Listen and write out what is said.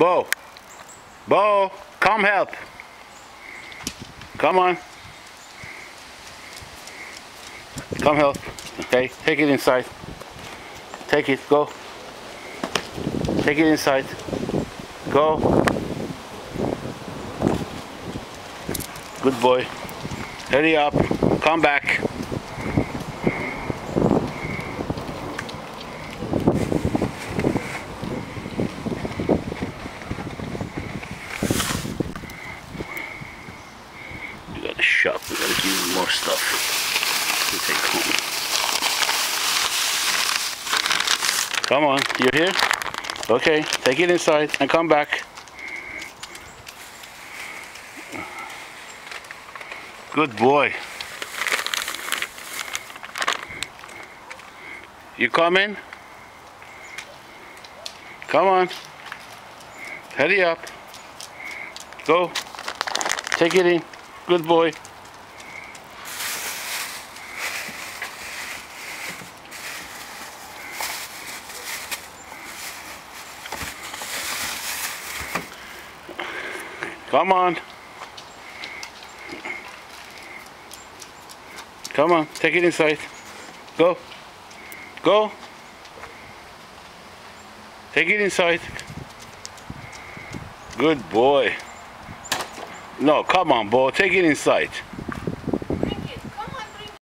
Bo. Bo, come help. Come on. Come help. Okay, take it inside. Take it, go. Take it inside. Go. Good boy. Hurry up. Come back. We got a shop. We gotta give you more stuff to take home. Come on, you're here? Okay, take it inside and come back. Good boy. You coming? Come on. Hurry up. Go. Take it in. Good boy. Come on. Come on, take it inside. Go. Go. Take it inside. Good boy. No, come on, Bo. Take it inside.